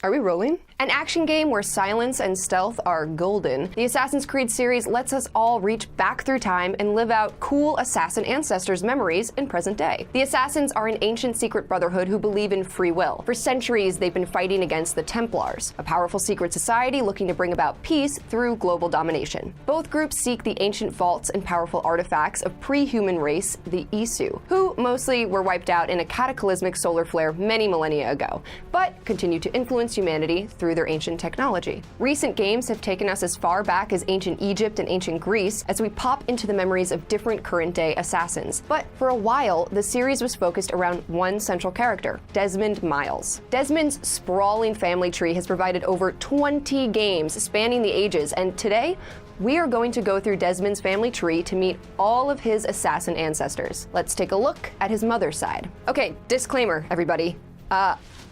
Are we rolling? An action game where silence and stealth are golden, the Assassin's Creed series lets us all reach back through time and live out cool assassin ancestors' memories in present day. The Assassins are an ancient secret brotherhood who believe in free will. For centuries, they've been fighting against the Templars, a powerful secret society looking to bring about peace through global domination. Both groups seek the ancient vaults and powerful artifacts of pre-human race, the Isu, who mostly were wiped out in a cataclysmic solar flare many millennia ago, but continue to influence humanity through their ancient technology. Recent games have taken us as far back as ancient Egypt and ancient Greece as we pop into the memories of different current-day assassins. But for a while, the series was focused around one central character, Desmond Miles. Desmond's sprawling family tree has provided over 20 games spanning the ages, and today, we are going to go through Desmond's family tree to meet all of his assassin ancestors. Let's take a look at his mother's side. Okay, disclaimer, everybody.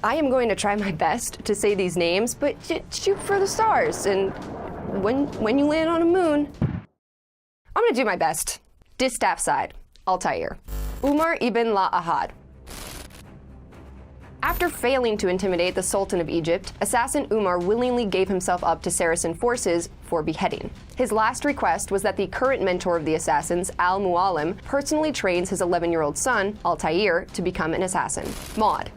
I am going to try my best to say these names, but shoot for the stars, and when you land on a moon, I'm gonna do my best. Distaff side, Altair. Umar ibn la-Ahad. After failing to intimidate the Sultan of Egypt, assassin Umar willingly gave himself up to Saracen forces for beheading. His last request was that the current mentor of the assassins, al-Mualim, personally trains his 11-year-old son, Altair, to become an assassin. Maud.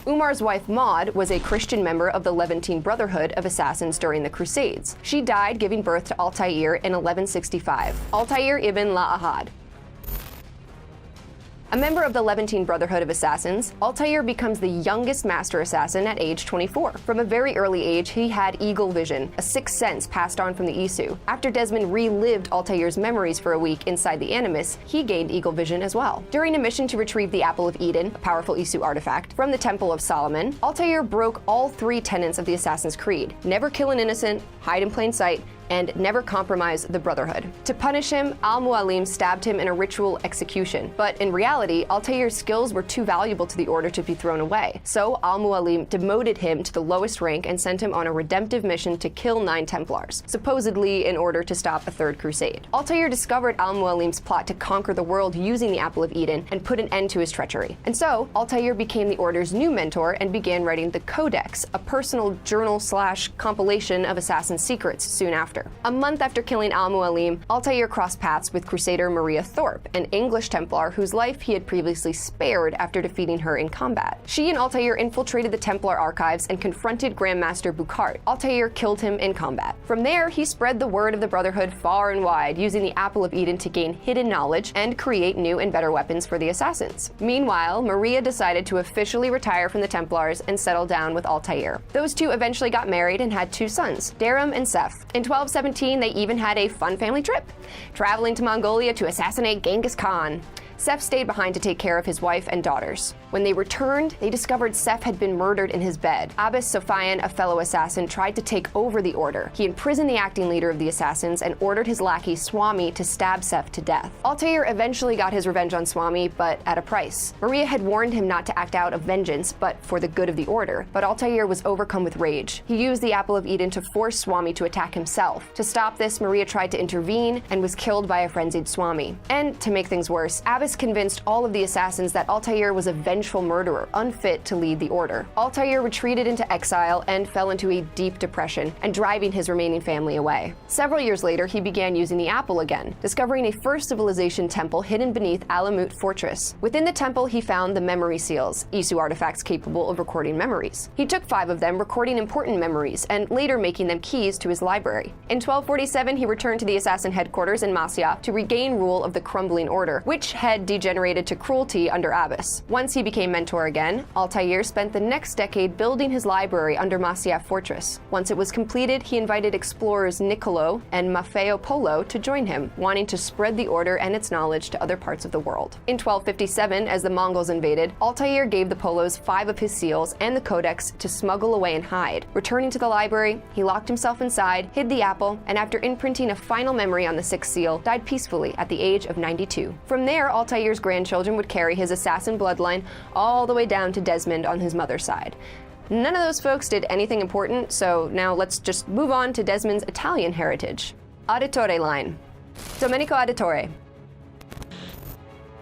Umar's wife Maud was a Christian member of the Levantine Brotherhood of Assassins during the Crusades. She died giving birth to Altair in 1165. Altair ibn la-Ahad. A member of the Levantine Brotherhood of Assassins, Altair becomes the youngest master assassin at age 24. From a very early age, he had eagle vision, a sixth sense passed on from the Isu. After Desmond relived Altair's memories for a week inside the Animus, he gained eagle vision as well. During a mission to retrieve the Apple of Eden, a powerful Isu artifact, from the Temple of Solomon, Altair broke all three tenets of the Assassin's Creed: never kill an innocent, hide in plain sight, and never compromise the Brotherhood. To punish him, al-Mualim stabbed him in a ritual execution. But in reality, Altair's skills were too valuable to the order to be thrown away. So al-Mualim demoted him to the lowest rank and sent him on a redemptive mission to kill 9 Templars, supposedly in order to stop a third crusade. Altair discovered al-Mualim's plot to conquer the world using the Apple of Eden and put an end to his treachery. And so, Altair became the Order's new mentor and began writing the Codex, a personal journal/compilation of assassin secrets soon after. A month after killing al-Mualim, Altair crossed paths with Crusader Maria Thorpe, an English Templar whose life he had previously spared after defeating her in combat. She and Altair infiltrated the Templar archives and confronted Grandmaster Bucart. Altair killed him in combat. From there, he spread the word of the Brotherhood far and wide, using the Apple of Eden to gain hidden knowledge and create new and better weapons for the assassins. Meanwhile, Maria decided to officially retire from the Templars and settle down with Altair. Those two eventually got married and had 2 sons, Daram and Seth. In 1217, they even had a fun family trip, traveling to Mongolia to assassinate Genghis Khan. Seth stayed behind to take care of his wife and daughters. When they returned, they discovered Seth had been murdered in his bed. Abbas Sophian, a fellow assassin, tried to take over the order. He imprisoned the acting leader of the assassins and ordered his lackey Swami to stab Seth to death. Altair eventually got his revenge on Swami, but at a price. Maria had warned him not to act out of vengeance, but for the good of the order. But Altair was overcome with rage. He used the Apple of Eden to force Swami to attack himself. To stop this, Maria tried to intervene and was killed by a frenzied Swami. And to make things worse, Abbas convinced all of the assassins that Altair was a vengeful murderer, unfit to lead the order. Altair retreated into exile and fell into a deep depression, and driving his remaining family away. Several years later, he began using the apple again, discovering a first civilization temple hidden beneath Alamut Fortress. Within the temple, he found the memory seals, Isu artifacts capable of recording memories. He took 5 of them, recording important memories, and later making them keys to his library. In 1247, he returned to the assassin headquarters in Masyaf to regain rule of the crumbling order, which had degenerated to cruelty under Abbas. Once he became mentor again, Altair spent the next decade building his library under Masyaf Fortress. Once it was completed, he invited explorers Niccolo and Maffeo Polo to join him, wanting to spread the order and its knowledge to other parts of the world. In 1257, as the Mongols invaded, Altair gave the Polos 5 of his seals and the Codex to smuggle away and hide. Returning to the library, he locked himself inside, hid the apple, and after imprinting a final memory on the 6th seal, died peacefully at the age of 92. From there, Altair's grandchildren would carry his assassin bloodline all the way down to Desmond on his mother's side. None of those folks did anything important, so now let's just move on to Desmond's Italian heritage. Auditore line. Domenico Auditore.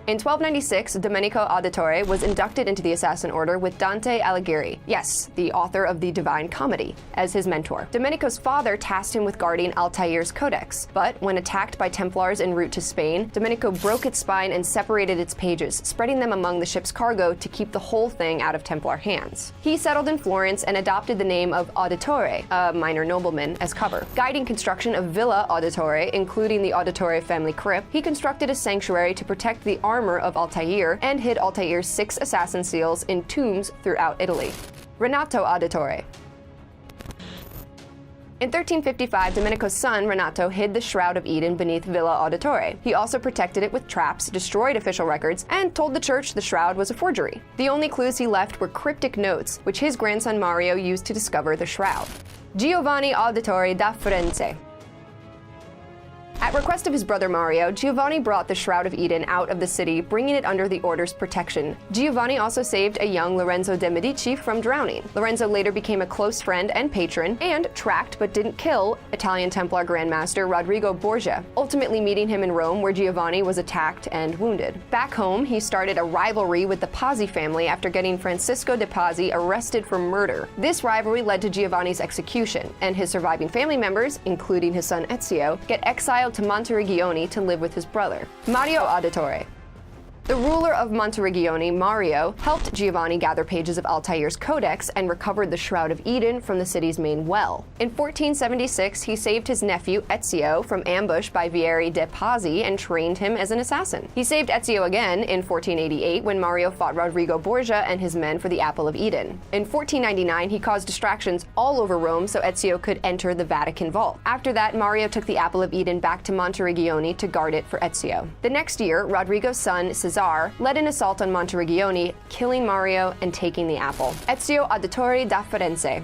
In 1296, Domenico Auditore was inducted into the Assassin Order with Dante Alighieri, yes, the author of the Divine Comedy, as his mentor. Domenico's father tasked him with guarding Altair's Codex, but when attacked by Templars en route to Spain, Domenico broke its spine and separated its pages, spreading them among the ship's cargo to keep the whole thing out of Templar hands. He settled in Florence and adopted the name of Auditore, a minor nobleman, as cover. Guiding construction of Villa Auditore, including the Auditore family crypt, he constructed a sanctuary to protect the armor of Altair and hid Altair's 6 assassin seals in tombs throughout Italy. Renato Auditore. In 1355, Domenico's son, Renato, hid the Shroud of Eden beneath Villa Auditore. He also protected it with traps, destroyed official records, and told the church the shroud was a forgery. The only clues he left were cryptic notes, which his grandson Mario used to discover the shroud. Giovanni Auditore da Firenze. At request of his brother Mario, Giovanni brought the Shroud of Eden out of the city, bringing it under the order's protection. Giovanni also saved a young Lorenzo de' Medici from drowning. Lorenzo later became a close friend and patron, and tracked but didn't kill Italian Templar Grandmaster Rodrigo Borgia, ultimately meeting him in Rome, where Giovanni was attacked and wounded. Back home, he started a rivalry with the Pazzi family after getting Francisco de' Pazzi arrested for murder. This rivalry led to Giovanni's execution, and his surviving family members, including his son Ezio, get exiled to Monteriggioni to live with his brother. Mario Auditore. The ruler of Monteriggioni, Mario, helped Giovanni gather pages of Altair's Codex and recovered the Shroud of Eden from the city's main well. In 1476, he saved his nephew Ezio from ambush by Vieri de' Pazzi and trained him as an assassin. He saved Ezio again in 1488 when Mario fought Rodrigo Borgia and his men for the Apple of Eden. In 1499, he caused distractions all over Rome so Ezio could enter the Vatican vault. After that, Mario took the Apple of Eden back to Monteriggioni to guard it for Ezio. The next year, Rodrigo's son, led an assault on Monteriggioni, killing Mario and taking the apple. Ezio Auditore da Firenze.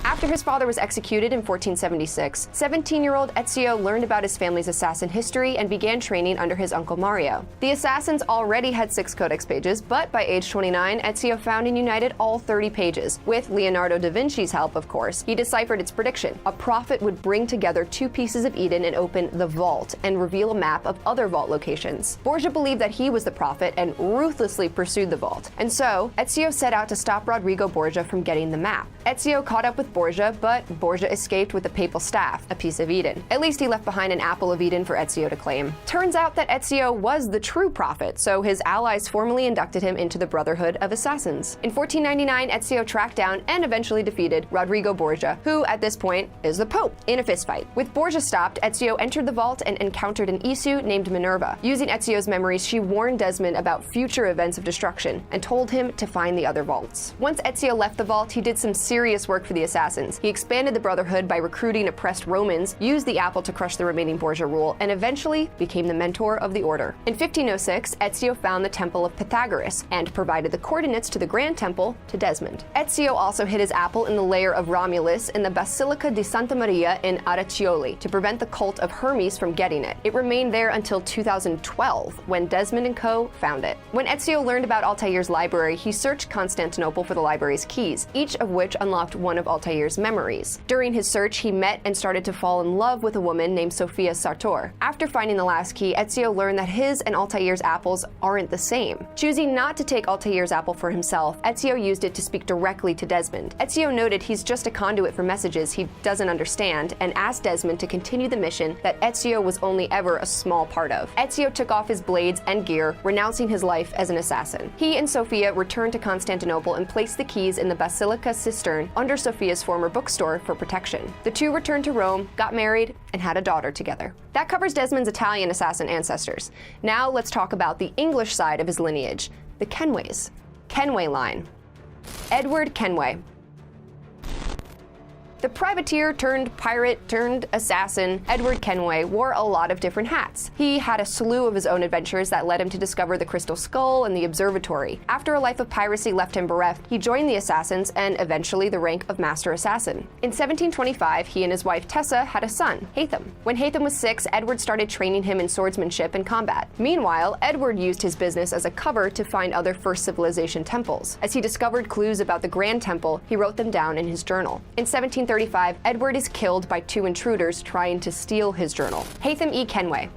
After his father was executed in 1476, 17-year-old Ezio learned about his family's assassin history and began training under his uncle Mario. The assassins already had 6 codex pages, but by age 29, Ezio found and united all 30 pages. With Leonardo da Vinci's help, of course, he deciphered its prediction. A prophet would bring together 2 pieces of Eden and open the vault and reveal a map of other vault locations. Borgia believed that he was the prophet and ruthlessly pursued the vault. And so, Ezio set out to stop Rodrigo Borgia from getting the map. Ezio caught up with Borgia, but Borgia escaped with a papal staff, a piece of Eden. At least he left behind an apple of Eden for Ezio to claim. Turns out that Ezio was the true prophet, so his allies formally inducted him into the Brotherhood of Assassins. In 1499, Ezio tracked down and eventually defeated Rodrigo Borgia, who at this point is the Pope, in a fistfight. With Borgia stopped, Ezio entered the vault and encountered an Isu named Minerva. Using Ezio's memories, she warned Desmond about future events of destruction and told him to find the other vaults. Once Ezio left the vault, he did some serious work for the assassins. He expanded the Brotherhood by recruiting oppressed Romans, used the apple to crush the remaining Borgia rule, and eventually became the mentor of the order. In 1506, Ezio found the Temple of Pythagoras and provided the coordinates to the Grand Temple to Desmond. Ezio also hid his apple in the lair of Romulus in the Basilica di Santa Maria in Araccioli to prevent the cult of Hermes from getting it. It remained there until 2012, when Desmond and co. found it. When Ezio learned about Altair's library, he searched Constantinople for the library's keys, each of which unlocked one of Altair's memories. During his search, he met and started to fall in love with a woman named Sophia Sartor. After finding the last key, Ezio learned that his and Altair's apples aren't the same. Choosing not to take Altair's apple for himself, Ezio used it to speak directly to Desmond. Ezio noted he's just a conduit for messages he doesn't understand and asked Desmond to continue the mission that Ezio was only ever a small part of. Ezio took off his blades and gear, renouncing his life as an assassin. He and Sophia returned to Constantinople and placed the keys in the Basilica cistern under Sophia's former bookstore for protection. The two returned to Rome, got married, and had a daughter together. That covers Desmond's Italian assassin ancestors. Now let's talk about the English side of his lineage, the Kenways. Kenway line. Edward Kenway. The privateer turned pirate turned assassin, Edward Kenway, wore a lot of different hats. He had a slew of his own adventures that led him to discover the Crystal Skull and the Observatory. After a life of piracy left him bereft, he joined the Assassins and eventually the rank of Master Assassin. In 1725, he and his wife Tessa had a son, Haytham. When Haytham was 6, Edward started training him in swordsmanship and combat. Meanwhile, Edward used his business as a cover to find other First Civilization temples. As he discovered clues about the Grand Temple, he wrote them down in his journal. In 1735, Edward is killed by 2 intruders trying to steal his journal. Haytham E. Kenway.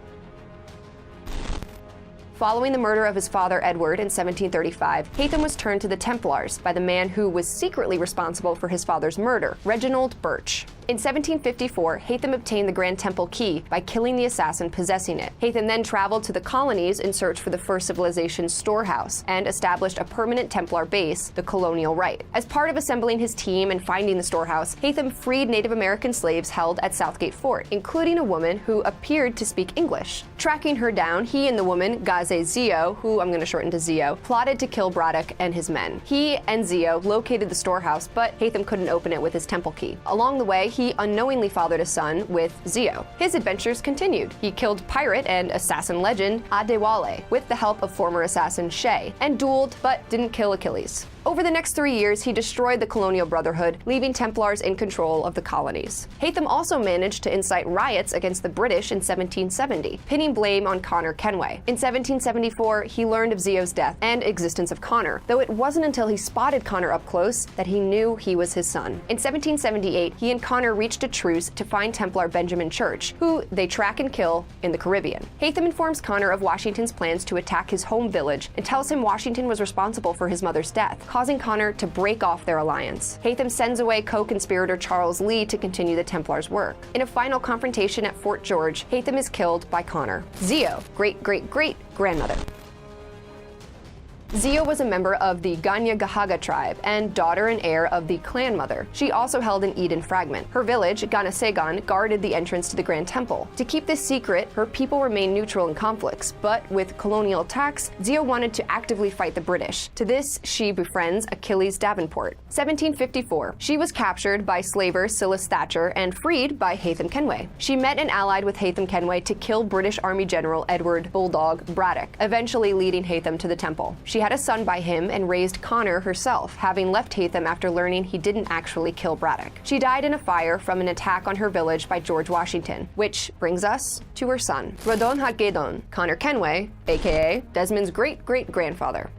Following the murder of his father Edward in 1735, Haytham was turned to the Templars by the man who was secretly responsible for his father's murder, Reginald Birch. In 1754, Haytham obtained the Grand Temple key by killing the assassin possessing it. Haytham then traveled to the colonies in search for the first civilization storehouse and established a permanent Templar base, the Colonial Rite. As part of assembling his team and finding the storehouse, Haytham freed Native American slaves held at Southgate Fort, including a woman who appeared to speak English. Tracking her down, he and the woman, Gaze Zio, who I'm going to shorten to Zio, plotted to kill Braddock and his men. He and Zio located the storehouse, but Haytham couldn't open it with his temple key. Along the way, he unknowingly fathered a son with Zio. His adventures continued. He killed pirate and assassin legend Adewale with the help of former assassin Shay, and dueled but didn't kill Achilles. Over the next 3 years, he destroyed the Colonial Brotherhood, leaving Templars in control of the colonies. Haytham also managed to incite riots against the British in 1770, pinning blame on Connor Kenway. In 1774, he learned of Zio's death and existence of Connor, though it wasn't until he spotted Connor up close that he knew he was his son. In 1778, he and Connor reached a truce to find Templar Benjamin Church, who they track and kill in the Caribbean. Haytham informs Connor of Washington's plans to attack his home village and tells him Washington was responsible for his mother's death, causing Connor to break off their alliance. Haytham sends away co-conspirator Charles Lee to continue the Templars' work. In a final confrontation at Fort George, Haytham is killed by Connor. Zio, great-great-great-grandmother. Zio was a member of the Ganya-Gahaga tribe and daughter and heir of the clan mother. She also held an Eden fragment. Her village, Ganasegan, guarded the entrance to the Grand Temple. To keep this secret, her people remained neutral in conflicts, but with colonial attacks, Zio wanted to actively fight the British. To this, she befriends Achilles Davenport. 1754, she was captured by slaver Silas Thatcher and freed by Haytham Kenway. She met and allied with Haytham Kenway to kill British Army General Edward Bulldog Braddock, eventually leading Haytham to the temple. She had a son by him and raised Connor herself, having left Haytham after learning he didn't actually kill Braddock. She died in a fire from an attack on her village by George Washington, which brings us to her son, Rodon Hadgedon, Connor Kenway, aka Desmond's great-great-grandfather.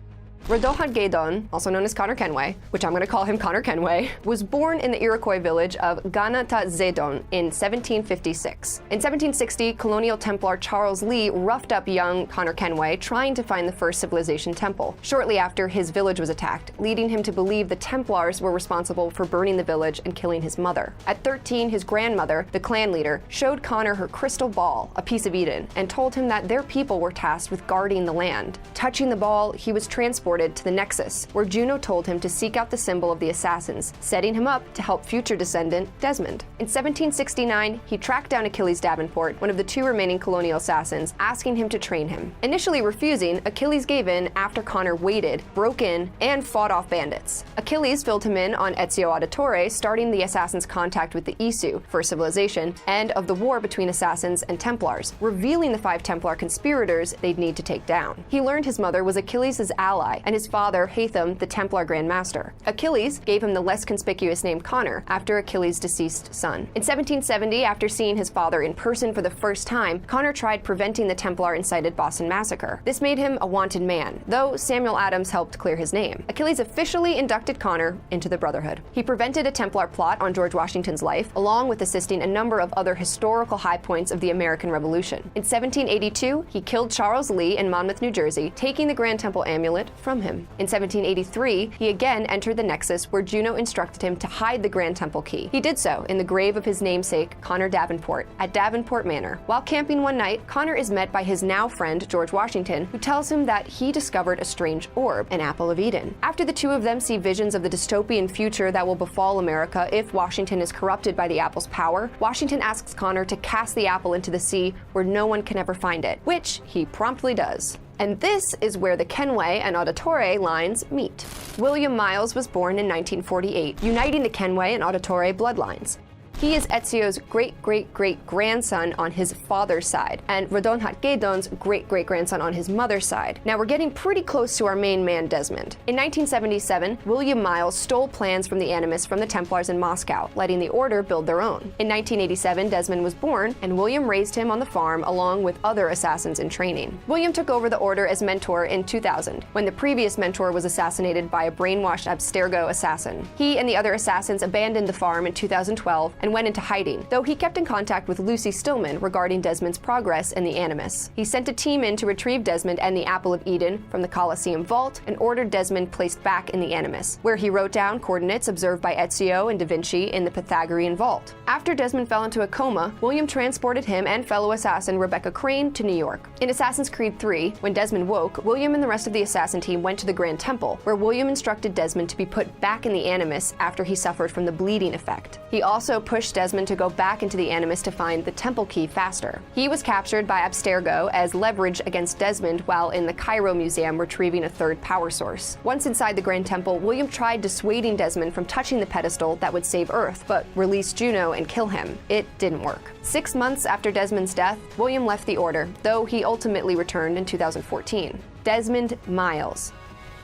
Rodon Hadgedon, also known as Connor Kenway, which I'm going to call him Connor Kenway, was born in the Iroquois village of Ganatazedon in 1756. In 1760, Colonial Templar Charles Lee roughed up young Connor Kenway trying to find the first civilization temple. Shortly after, his village was attacked, leading him to believe the Templars were responsible for burning the village and killing his mother. At 13, his grandmother, the clan leader, showed Connor her crystal ball, a piece of Eden, and told him that their people were tasked with guarding the land. Touching the ball, he was transported to the Nexus, where Juno told him to seek out the symbol of the assassins, setting him up to help future descendant Desmond. In 1769, he tracked down Achilles Davenport, one of the 2 remaining colonial assassins, asking him to train him. Initially refusing, Achilles gave in after Connor waited, broke in, and fought off bandits. Achilles filled him in on Ezio Auditore, starting the assassins' contact with the Isu, first civilization, and of the war between assassins and Templars, revealing the 5 Templar conspirators they'd need to take down. He learned his mother was Achilles' ally, and his father, Haytham, the Templar Grand Master. Achilles gave him the less conspicuous name Connor, after Achilles' deceased son. In 1770, after seeing his father in person for the first time, Connor tried preventing the Templar-incited Boston Massacre. This made him a wanted man, though Samuel Adams helped clear his name. Achilles officially inducted Connor into the Brotherhood. He prevented a Templar plot on George Washington's life, along with assisting a number of other historical high points of the American Revolution. In 1782, he killed Charles Lee in Monmouth, New Jersey, taking the Grand Temple amulet from him. In 1783, he again entered the Nexus, where Juno instructed him to hide the Grand Temple key. He did so in the grave of his namesake, Connor Davenport, at Davenport Manor. While camping one night, Connor is met by his now friend, George Washington, who tells him that he discovered a strange orb, an apple of Eden. After the 2 of them see visions of the dystopian future that will befall America if Washington is corrupted by the apple's power, Washington asks Connor to cast the apple into the sea where no one can ever find it, which he promptly does. And this is where the Kenway and Auditore lines meet. William Miles was born in 1948, uniting the Kenway and Auditore bloodlines. He is Ezio's great-great-great-grandson on his father's side, and Rodon Hadgedon's great-great-grandson on his mother's side. Now we're getting pretty close to our main man, Desmond. In 1977, William Miles stole plans from the Animus from the Templars in Moscow, letting the Order build their own. In 1987, Desmond was born, and William raised him on the farm along with other assassins in training. William took over the Order as mentor in 2000, when the previous mentor was assassinated by a brainwashed Abstergo assassin. He and the other assassins abandoned the farm in 2012 and and went into hiding, though he kept in contact with Lucy Stillman regarding Desmond's progress in the Animus. He sent a team in to retrieve Desmond and the Apple of Eden from the Colosseum vault and ordered Desmond placed back in the Animus, where he wrote down coordinates observed by Ezio and Da Vinci in the Pythagorean vault. After Desmond fell into a coma, William transported him and fellow assassin Rebecca Crane to New York. In Assassin's Creed 3, when Desmond woke, William and the rest of the assassin team went to the Grand Temple, where William instructed Desmond to be put back in the Animus after he suffered from the bleeding effect. He also pushed Desmond to go back into the Animus to find the temple key faster. He was captured by Abstergo as leverage against Desmond while in the Cairo Museum retrieving a third power source. Once inside the Grand Temple, William tried dissuading Desmond from touching the pedestal that would save Earth, but release Juno and kill him. It didn't work. 6 months after Desmond's death, William left the Order, though he ultimately returned in 2014. Desmond Miles.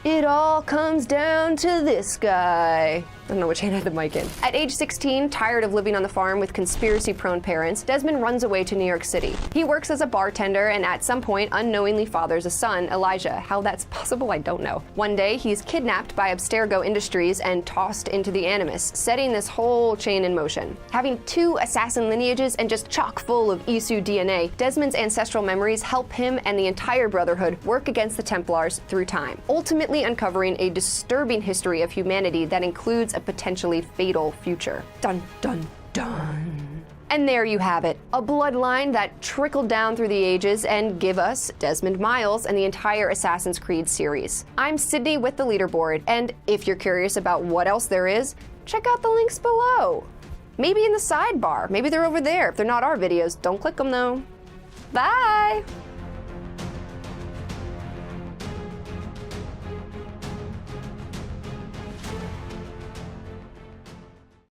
It all comes down to this guy. I don't know which hand I had the mic in. At age 16, tired of living on the farm with conspiracy-prone parents, Desmond runs away to New York City. He works as a bartender and at some point unknowingly fathers a son, Elijah. How that's possible, I don't know. One day, he's kidnapped by Abstergo Industries and tossed into the Animus, setting this whole chain in motion. Having 2 assassin lineages and just chock full of Isu DNA, Desmond's ancestral memories help him and the entire Brotherhood work against the Templars through time, ultimately uncovering a disturbing history of humanity that includes a potentially fatal future. Dun, dun, dun. And there you have it, a bloodline that trickled down through the ages and give us Desmond Miles and the entire Assassin's Creed series. I'm Sydney with the leaderboard, and if you're curious about what else there is, check out the links below. Maybe in the sidebar, maybe they're over there. If they're not our videos, don't click them though. Bye!